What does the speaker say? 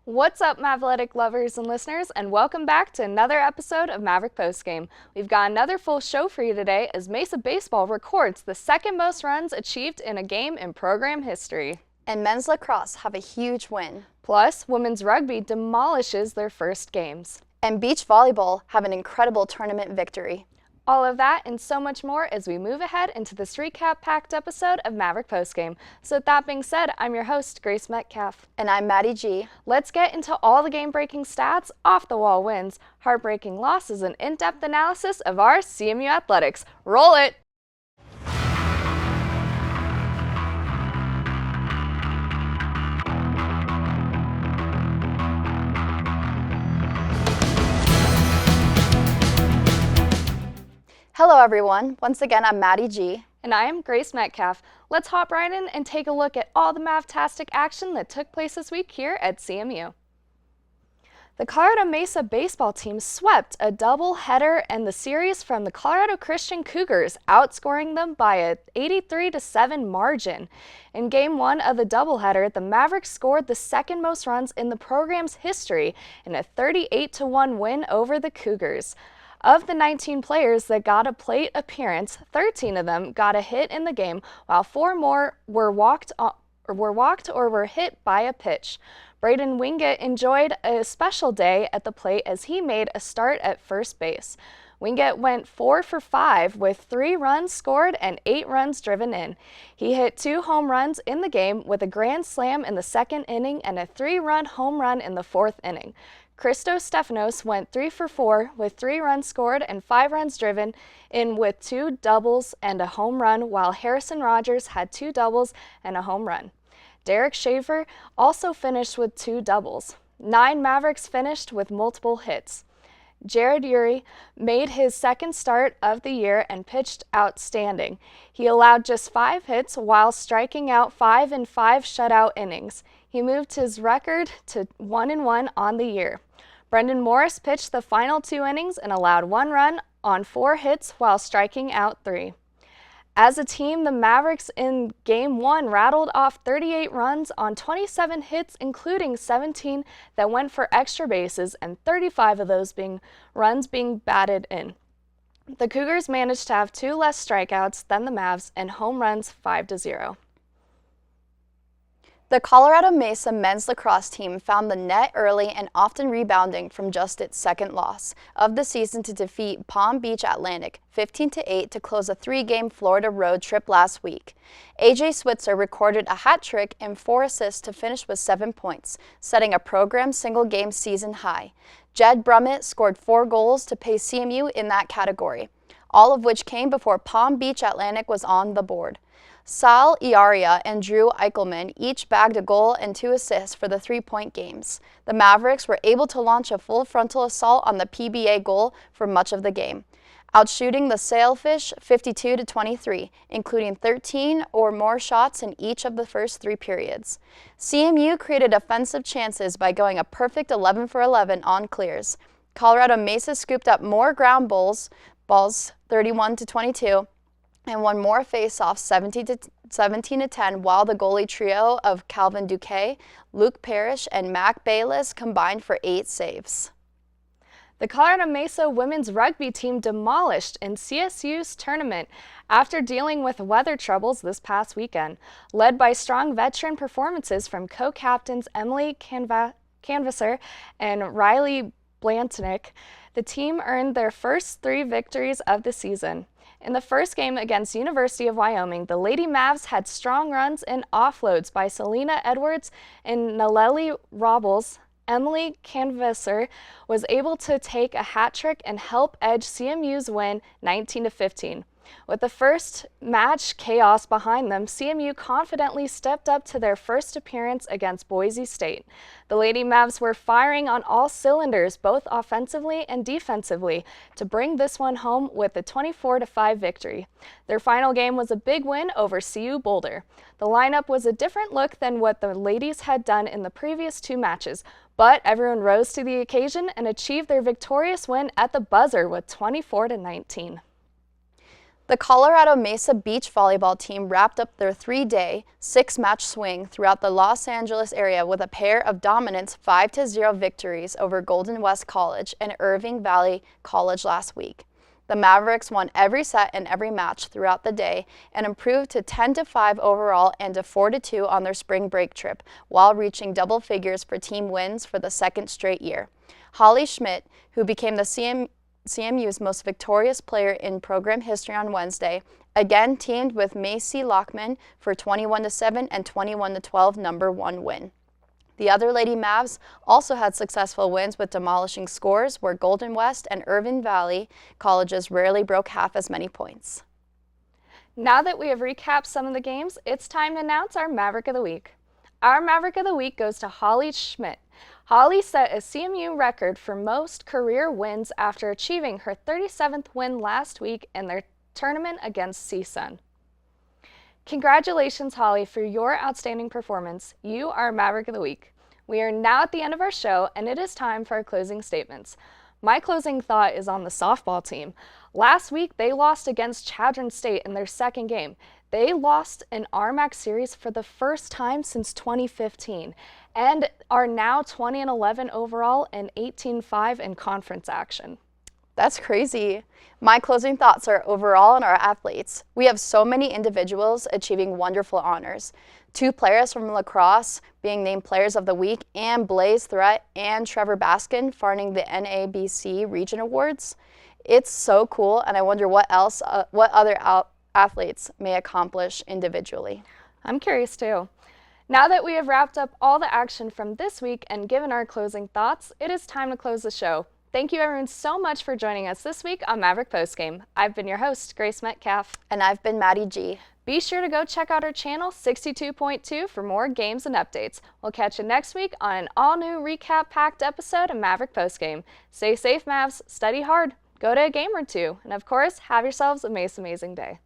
What's up, Mavletic lovers and listeners, and welcome back to another episode of Maverick Postgame. We've got another full show for you today as Mesa Baseball records the second most runs achieved in a game in program history. And men's lacrosse have a huge win. Plus, women's rugby demolishes their first games. And beach volleyball have an incredible tournament victory. All of that and so much more as we move ahead into this recap-packed episode of Maverick Postgame. So with that being said, I'm your host, Grace Metcalf. And I'm Maddie G. Let's get into all the game-breaking stats, off-the-wall wins, heartbreaking losses, and in-depth analysis of our CMU athletics. Roll it! Hello everyone, once again I'm Maddie G. And I am Grace Metcalf. Let's hop right in and take a look at all the Mavtastic action that took place this week here at CMU. The Colorado Mesa baseball team swept a doubleheader and the series from the Colorado Christian Cougars, outscoring them by a 83-7 margin. In Game 1 of the doubleheader, the Mavericks scored the second most runs in the program's history in a 38-1 win over the Cougars. Of the 19 players that got a plate appearance, 13 of them got a hit in the game, while 4 more were walked or were hit by a pitch. Braden Wingett enjoyed a special day at the plate as he made a start at first base. Wingett went 4 for 5 with 3 runs scored and 8 runs driven in. He hit 2 home runs in the game with a grand slam in the second inning and a 3-run home run in the 4th inning. Christos Stefanos went 3 for 4 with 3 runs scored and 5 runs driven in with 2 doubles and a home run, while Harrison Rogers had 2 doubles and a home run. Derek Shaver also finished with 2 doubles. 9 Mavericks finished with multiple hits. Jared Urey made his second start of the year and pitched outstanding. He allowed just 5 hits while striking out 5 in 5 shutout innings. He moved his record to 1-1 on the year. Brendan Morris pitched the final 2 innings and allowed 1 run on 4 hits while striking out 3. As a team, the Mavericks in Game 1 rattled off 38 runs on 27 hits, including 17 that went for extra bases and 35 of those runs being batted in. The Cougars managed to have 2 less strikeouts than the Mavs and home runs 5-0. The Colorado Mesa men's lacrosse team found the net early and often rebounding from just its second loss of the season to defeat Palm Beach Atlantic 15-8 to close a 3-game Florida road trip last week. AJ Switzer recorded a hat trick and 4 assists to finish with 7 points, setting a program single-game season high. Jed Brummett scored 4 goals to pace CMU in that category, all of which came before Palm Beach Atlantic was on the board. Sal Iaria and Drew Eichelman each bagged a goal and 2 assists for the 3-point games. The Mavericks were able to launch a full frontal assault on the PBA goal for much of the game, outshooting the Sailfish 52-23, including 13 or more shots in each of the first 3 periods. CMU created offensive chances by going a perfect 11 for 11 on clears. Colorado Mesa scooped up more ground balls 31-22, and won more face-offs 17-10, while the goalie trio of Calvin Duque, Luke Parrish, and Mac Bayless combined for 8 saves. The Colorado Mesa women's rugby team demolished in CSU's tournament after dealing with weather troubles this past weekend. Led by strong veteran performances from co-captains Emily Canvasser and Riley Blanchnick, the team earned their first 3 victories of the season. In the first game against University of Wyoming, the Lady Mavs had strong runs and offloads by Selena Edwards and Naleli Robles. Emily Canvasser was able to take a hat trick and help edge CMU's win 19-15. With the first match chaos behind them, CMU confidently stepped up to their first appearance against Boise State. The Lady Mavs were firing on all cylinders, both offensively and defensively, to bring this one home with a 24-5 victory. Their final game was a big win over CU Boulder. The lineup was a different look than what the ladies had done in the previous 2 matches, but everyone rose to the occasion and achieved their victorious win at the buzzer with 24-19. The Colorado Mesa Beach volleyball team wrapped up their 3-day, 6-match swing throughout the Los Angeles area with a pair of dominant 5-0 victories over Golden West College and Irving Valley College last week. The Mavericks won every set and every match throughout the day and improved to 10-5 overall and to 4-2 on their spring break trip, while reaching double figures for team wins for the second straight year. Holly Schmidt, who became the CMU's most victorious player in program history on Wednesday, again teamed with Macy Lockman for 21-7 and 21-12 number 1 win. The other Lady Mavs also had successful wins with demolishing scores where Golden West and Irvine Valley colleges rarely broke half as many points. Now that we have recapped some of the games, it's time to announce our Maverick of the Week. Our Maverick of the Week goes to Holly Schmidt. Holly set a CMU record for most career wins after achieving her 37th win last week in their tournament against CSUN. Congratulations, Holly, for your outstanding performance. You are Maverick of the Week. We are now at the end of our show, and it is time for our closing statements. My closing thought is on the softball team. Last week, they lost against Chadron State in their second game. They lost an RMAC series for the first time since 2015 and are now 20-11 overall and 18-5 in conference action. That's crazy. My closing thoughts are overall on our athletes. We have so many individuals achieving wonderful honors. 2 players from Lacrosse being named Players of the Week, and Blaze Threat and Trevor Baskin farming the NABC Region Awards. It's so cool, and I wonder what other athletes may accomplish individually. I'm curious too. Now that we have wrapped up all the action from this week and given our closing thoughts, it is time to close the show. Thank you everyone so much for joining us this week on Maverick Postgame. I've been your host, Grace Metcalf. And I've been Maddie G. Be sure to go check out our channel 62.2 for more games and updates. We'll catch you next week on an all-new recap-packed episode of Maverick Postgame. Stay safe, Mavs, study hard, go to a game or two, and of course, have yourselves a most amazing day.